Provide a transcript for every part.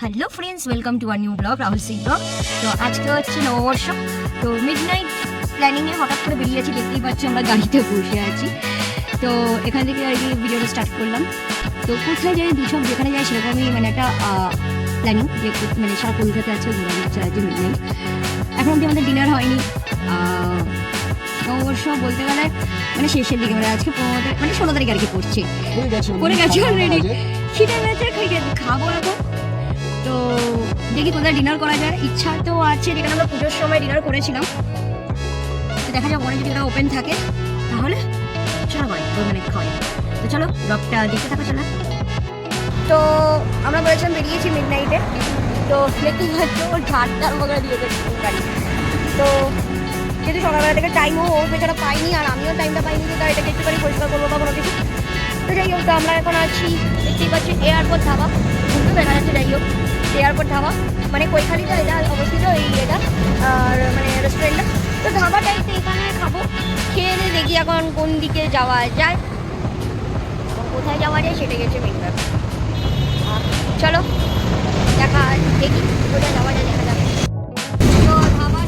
Hello friends, welcome to our new blog Rahul Singh blog. তো আজকে হচ্ছে নববর্ষ। তো মিড নাইট প্ল্যানিংয়ে হঠাৎ করে বেরিয়েছি, দেখতেই পাচ্ছি আমরা গাড়িতে বসে আছি। তো এখান থেকে আর কি ভিডিওটা স্টার্ট করলাম। তো কোথায় যাই দুসব যেখানে যাই সেরকমই মানে একটা প্ল্যানিং, যে মানে সারা কলকাতা আছে ঘোরানো হচ্ছে আজকে মিড নাইট। এখন অবধি আমাদের ডিনার হয়নি। নববর্ষ বলতে গেলে মানে শেষের দিকে, মানে আজকে 15 মানে 16 তারিখ আর কি পড়ছে, পড়ে গেছে অলরেডি। খিদে পেয়েছে, খাবো এখন। তো দেখি কোথায় ডিনার করা যায়। ইচ্ছা তো আছে, যেখানে আমরা পুজোর সময় ডিনার করেছিলাম, তো দেখা যাক পরে যদি ওটা ওপেন থাকে তাহলে চলো করে মানে খাওয়া যাবে। তো চলো ব্লগটা দেখতে থাকো। চলো, তো আমরা বলেছিলাম বেরিয়েছি মিড নাইটে। তো দেখতেই পাচ্ছ ওর ঝাড়টার বগলে দিয়ে গেছি গাড়ি। তো যেহেতু সকালবেলা থেকে টাইমও ও বেচারা পাইনি, আর আমিও টাইমটা পাইনি যে গাড়িটাকে একটুখানি পরিষ্কার করবো বা কোনো কিছু। তো যাই হোক, তো আমরা এখন আছি দেখতেই পাচ্ছি এয়ারপোর্ট ধাবা, বুঝতে দেখা যাচ্ছে। যাই হোক, এয়ারপোর্ট ধাবা মানে কৈখালিতে এটা অবস্থিত, এই এটা আর মানে রেস্টুরেন্টটা। তো ধাবা টাইপে এখানে খাবো, খেয়ে নিয়ে দেখি এখন কোন দিকে যাওয়া যায়, কোথায় যাওয়া যায় সেটা গেছে মেন ব্যাপার। চলো দেখা, দেখি কোথায় যাওয়া যায়, দেখা যাবে। তো ধাবার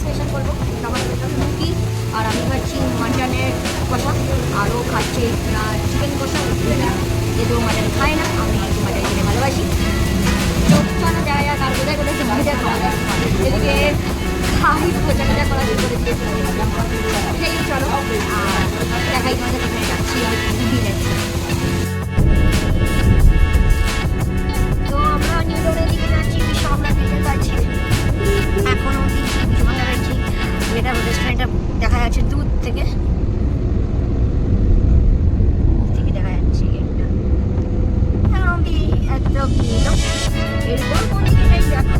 স্পেশাল করবো, ধাবার স্পেশাল রুটি, আর আমি খাচ্ছি মাটনের কষা, আরও খাচ্ছি চিকেন কষা। যেহেতু মাটন খায় না, আমি একটু মাটন খেতে ভালোবাসি। তো চলো যাওয়া যাক, আর কোথায় কোথায় মজা খাওয়া যায়। এদিকে খাই মজা মজা করা শুরু করে দিয়েছি। চলো আর দেখাই তোমাদের কোথায় যাচ্ছি আর কী যাচ্ছি। তো আমরা নিউ টাউনের দিকে যাচ্ছি, বিশ্ববাংলা দিকে যাচ্ছি। এখনও দিচ্ছি বিশ্ববাংলা রয়েছি, যেটা রেস্টুরেন্টটা দেখা যাচ্ছে দূর থেকে দেখা যাচ্ছে। এখন অব্দি একটা এরপর কোন দিকে যাই দেখো।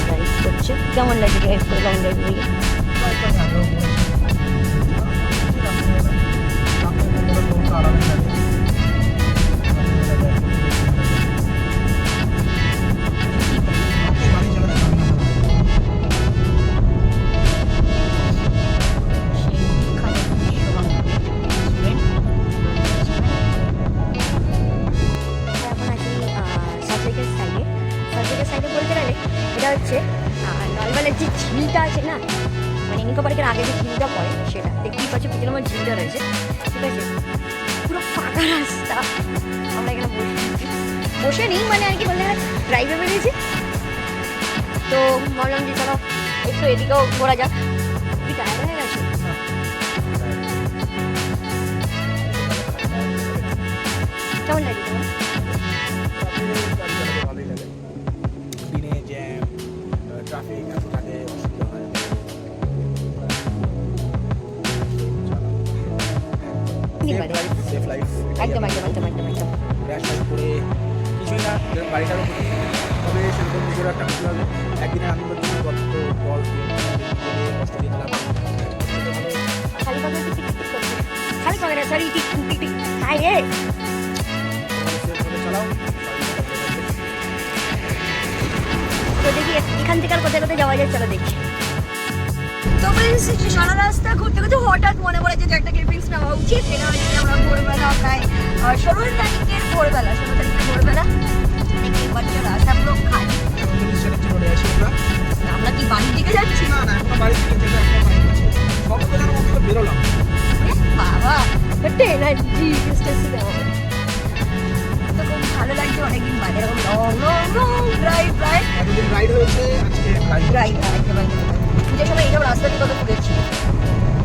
ড্রাইভ করছে, কেমন লাগে ড্রাইভ করে লং ড্রাইভ করে? এটা হচ্ছে নলবালের যে ঝিলটা আছে না, মানে নিকো পার্কের আগে যে ঝিলটা পড়ে সেটা দেখতেই পাচ্ছি। পিছনে আমার ঝিলটা রয়েছে, ঠিক আছে, পুরো ফাঁকা রাস্তা। আমরা এখানে বসে নিই মানে আর কি বললে, ড্রাইভে বেরিয়েছি। তো ভাবলাম যে চলো একটু এদিকেও ঘোরা যাক। তুই টায়ার হয়ে গেছে? কেমন লাগে তোমার? একদম একদম একদম একদম একদম কিছুই না, বাড়িটারও তবে সেরকম নিজের একটা কিছু হবে। একদিনে আনন্দের জন্য কত বল কষ্ট দিয়ে দিলাম। চালাও। তো দেখি এখান থেকে আর কোথায় কোথায় যাওয়া যায়, চলো দেখি। তো ফ্রেন্ডস, সারা রাস্তা ঘুরতে ঘুরতে হঠাৎ মনে পড়েছে যে একটা ক্লিপিংস নেওয়া উচিত। এটা হচ্ছে আমরা ভোরবেলা, প্রায় 16 তারিখের ভোরবেলা, দেখি বাচ্চা রাস্তা পুরো খালি। আমরা কি বাড়ির দিকে যাচ্ছি? না না, এখন বাড়ির দিকে যেতে সকালবেলার মতো বেরোলাম। বাবা এনার্জি তো খুব ভালো লাগছে, অনেকদিন বাদে এরকম লং ড্রাইভ। প্রায় এতদিন রাইড হয়েছে, আজকে ড্রাইভ পুজোর সময় এইসব রাস্তা দিয়ে কত ঘুরেছি,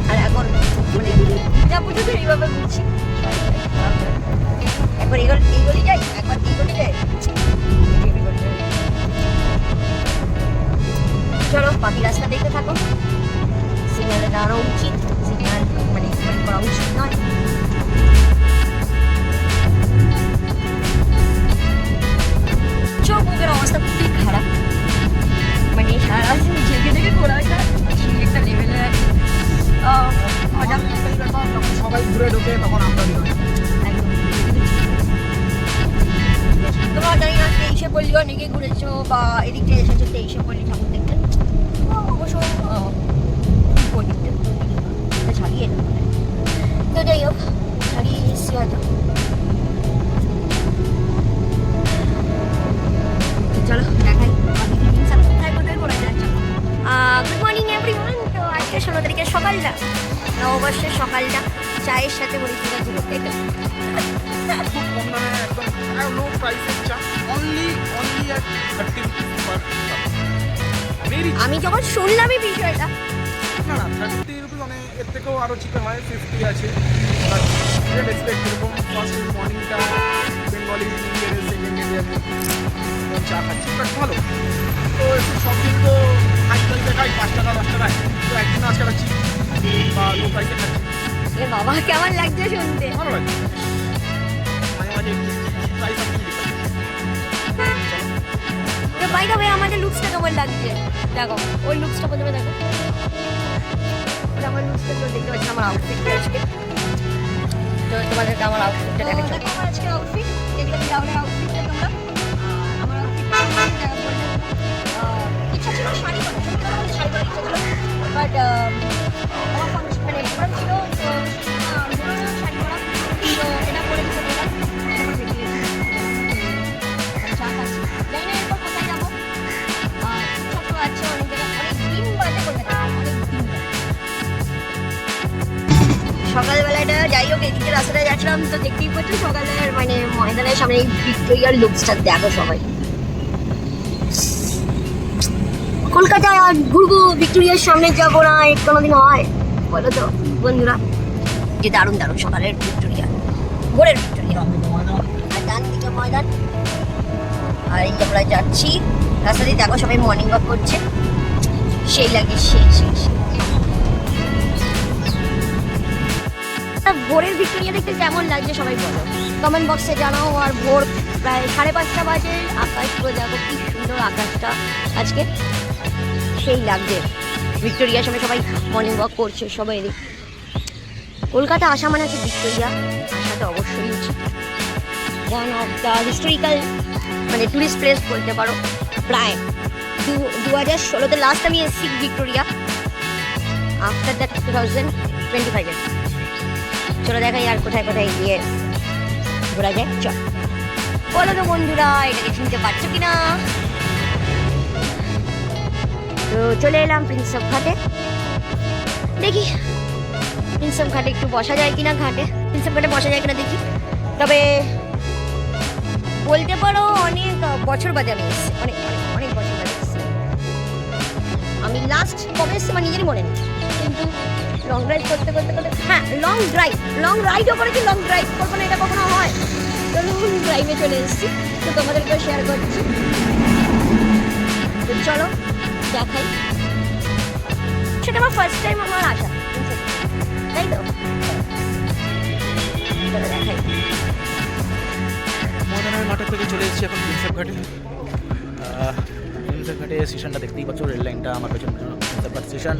আর এখন মানে পূজা পুজোতে এইভাবে ঘুরছি। একবার এইগুলি যাই, একবার এইগুলি যাই। চলো বাকি রাস্তা দেখতে থাকো। সিগন্যালে দাঁড়ানো উচিত, সিগন্যাল মানে করা উচিত নয়। চোখের অবস্থা খুবই খারাপ, মানে সারা জেগে জেগে ঘোরাটা সেই একটা লেভেলে মজা। সবাই ঘুরে ঢোকে, তখন আমরা তোমার জানি না 23শে পল্লী অনেকে ঘুরেছো বা এদিকটা এসেছো 23শে পল্লী ঠাকুর দেখতে। অবশ্য ছাড়িয়ে তো যাই হোক, ছাড়িয়ে এসে বসে আছো। চলো দেখাই কোথায় ঘোরা যায়। Good morning everyone. তো আজকে 16 তারিখের সকালটা, নববর্ষের সকালটা চায়ের সাথে বলি ছিল, তাই তো? খুব কম দামে একদম লো প্রাইসের চা, only at 30 rupees per cup. আমি যখন শুনলাম এই বিষয়টা, না 30 রুপিস, মানে এর থেকেও আরও চিপে হয়, 50 আছে। রেসপেক্ট এরকম ফার্স্ট মর্নিংটা বেঙ্গলি ইন্ডিয়ানের সেকেন্ড ইন্ডিয়ান চা খাচ্ছি, বাট ভালো। তো একটু সব দিন তো হাই প্রাইসে খাই, 5 টাকা 10 টাকায়, তো একদিন আজকে খাচ্ছি বা লো প্রাইসে খাচ্ছি, এ বাবা কেমন লাগছে শুনতে। ভালো লাগে। মাঝে মাঝে প্রাইস আপনি তো বাই দ্য ওয়ে আমাদের লুকসটা কেমন লাগছে দেখো, ওই লুকসটা প্রথমে দেখো। আমার লুকসটা তো দেখতে পাচ্ছি, আমার আউটফিটটা আজকে। তো তোমাদেরকে আমার আউটফিটটা দেখাচ্ছি। দেখো আমার আজকে আউটফিট, এগুলো ব্রাউনের আউটফিটটা তোমরা। আমার আউটফিটটা ইচ্ছা ছিল শাড়ি পরা, সত্যি কথা বলতে শাড়ি পরার ইচ্ছা ছিল, বাট আমার ফাংশন মানে প্রোগ্রাম ছিল, তো শাড়ি পরা, তো এটা পরে দিতে বললাম। চা খাচ্ছি, জানি না এরপর কোথায় যাবো। ইচ্ছা তো আছে অনেক জায়গায়, অনেক দিন বাদে কলকাতা, অনেক দিন বাদে। সকালবেলাটা যাই হোক, এদিকে রাস্তাটা যাচ্ছিলাম, তো দেখতেই পাচ্ছ সকালের মানে ময়দানের সামনে এই ভিক্টোরিয়ার লুকসটা দেখো সবাই। কলকাতায় আর ঘুরবো, ভিক্টোরিয়ার সামনে যাবো না, কোনোদিন হয় বলো তো বন্ধুরা? যে দারুণ দারুণ সকালের ভিক্টোরিয়া, ভোরের ভিক্টোরিয়া, আর ডান দিকে ময়দান। আর এই আমরা যাচ্ছি রাস্তা দিয়ে, দেখো সবাই মর্নিং ওয়াক করছে, সেই লাগে সেই। ভোরের ভিক্টোরিয়া দেখতে কেমন লাগছে সবাই বলো, কমেন্ট বক্সে জানাও। আর ভোর প্রায় 5:30 বাজে, আকাশ পুরো দেখো কি সুন্দর আকাশটা আজকে, সেই লাগছে। ভিক্টোরিয়ার সামনে সবাই মর্নিং ওয়াক করছে সবাই। কলকাতা আসা মানে আছে ভিক্টোরিয়া আসাটা অবশ্যই উচিত। ওয়ান অফ দ্য হিস্টোরিক্যাল মানে টুরিস্ট প্লেস বলতে পারো। প্রায় 2016-তে লাস্ট আমি এসেছি ভিক্টোরিয়া, আফটার দ্যাট 2025-এ। চলো দেখাই আর কোথায় কোথায় গিয়ে ঘোরা যায়। চল বলো তো বন্ধুরা, এটাকে চিনতে পারছো কিনা? তো চলে এলাম প্রিন্সেপ ঘাটে, দেখি প্রিন্সেপ ঘাটে একটু বসা যায় কিনা, প্রিন্সেপ ঘাটে বসা যায় কিনা দেখি। তবে বলতে পারো অনেক বছর বাদে আমি এসেছি, অনেক অনেক বছর বাদে এসেছি। আমি লাস্ট কবে এসেছি আমার নিজেরই মনে নেই, কিন্তু লং ড্রাইভ করতে হ্যাঁ লং রাইডও করেছি, লং ড্রাইভ করবো না এটা কখনো হয়? তো লং ড্রাইভে চলে এসেছি, তো তোমাদেরকেও শেয়ার করছি। তো চলো দেখাই, সেটা আমার ফার্স্ট টাইম আমার আসা, তাই তো? চলো দেখাই। ময়দানের মাঠের থেকে চলে এসেছি এখন প্রিন্সেপ ঘাটে। প্রিন্সেপ ঘাটে স্টেশনটা দেখতেই পাচ্ছ, রেল লাইনটা আমার পেছনে প্রিন্সেপ ঘাট স্টেশন।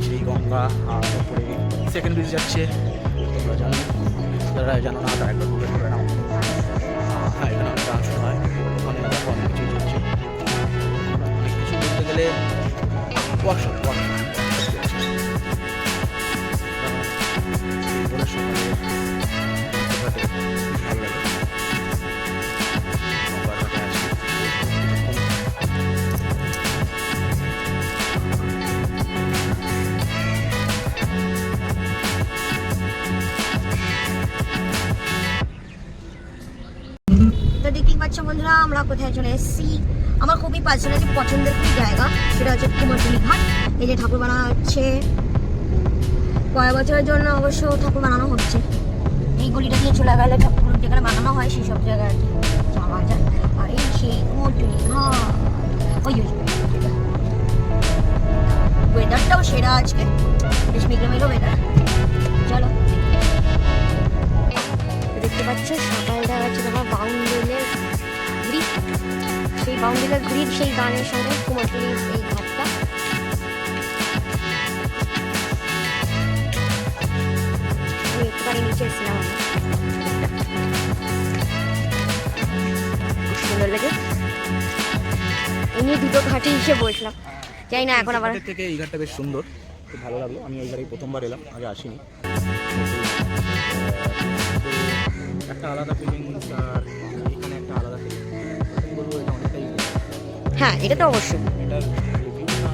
সেই গঙ্গা, আর ওপরে সেকেন্ড ব্রিজ যাচ্ছে, তোমরা জানো, যারা জানো না তারা একবার গুগল করে নাও। হ্যাঁ, এখানে অনেক ডান্স হয়, ওখানে দেখো অনেক কিছুই চলছে, অনেক কিছু বলতে গেলে ওয়ার্কশপ ভোরের সকালে ভালো লাগে। তো দেখতেই পাচ্ছ বন্ধুরা আমরা কোথায় চলে এসেছি। আমার খুবই পার্সোনালি পছন্দের খুবই জায়গা, সেটা হচ্ছে কুমারটুলি ঘাট। এই যে ঠাকুর বানানো হচ্ছে, কয়েক বছরের জন্য অবশ্য ঠাকুর বানানো হচ্ছে। এই গলিটা দিয়ে চলে গেলে ঠাকুর যেখানে বানানো হয় সেই সব জায়গায় আর কি যাওয়া যায়। আর এই সেই কুমারটুলি ঘাট, ওই ওয়েদারটাও সেরা আজকে, বেশ মেঘলা মেঘলা ওয়েদার। চলো দেখতে পাচ্ছ সকালটা হচ্ছে তোমার বাউন্ডুলের ঘুরি, সেই বাউন্ডুলের ঘুরির সেই গানের সঙ্গে কুমারটুলির এই ঘাটটা। আমি একটুখানি নিচে এসেছিলাম, খুব সুন্দর লাগে। এই নিয়ে দুটো ঘাটে এসে বসলাম, জানি না এখন আবার থেকে এই ঘাটটা বেশ সুন্দর, খুব ভালো লাগলো। আমি এই ঘাটে প্রথমবার এলাম, আগে আসিনি। তো একটা আলাদা ফিলিংস, আর এখানে একটা আলাদা ফিলিংস। আমি বলবো এটা অনেকটাই হ্যাঁ, এটা তো অবশ্যই। এটার রিভিউটা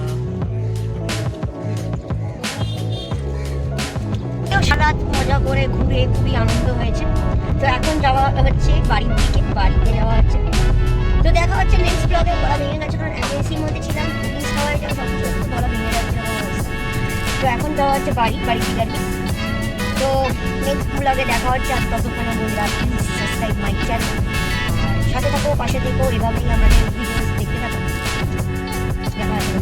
সারা রাত মজা করে ঘুরে খুবই আনন্দ হয়েছে। তো এখন যাওয়া হচ্ছে বাড়ির দিকে, বাড়িতে যাওয়া হচ্ছে। তো দেখা হচ্ছে নেক্সট ব্লগে। গলা ভেঙে গেছে কারণ এমএসির মধ্যে ছিলাম, ড্রিঙ্কস খাওয়ার জন্য সব কিছু একটু গলা ভেঙে যাচ্ছে আমার অবস্থা। তো এখন যাওয়া হচ্ছে বাড়িতে আর কি। তো নেক্সট ব্লগে দেখা হচ্ছে। আর ততক্ষণে বন্ধুরা প্লিজ সাবস্ক্রাইব মাই চ্যানেল, সাথে থাকো, পাশে থেকো, এভাবেই আমাদের ভিডিওস দেখতে থাকো। দেখা হচ্ছে।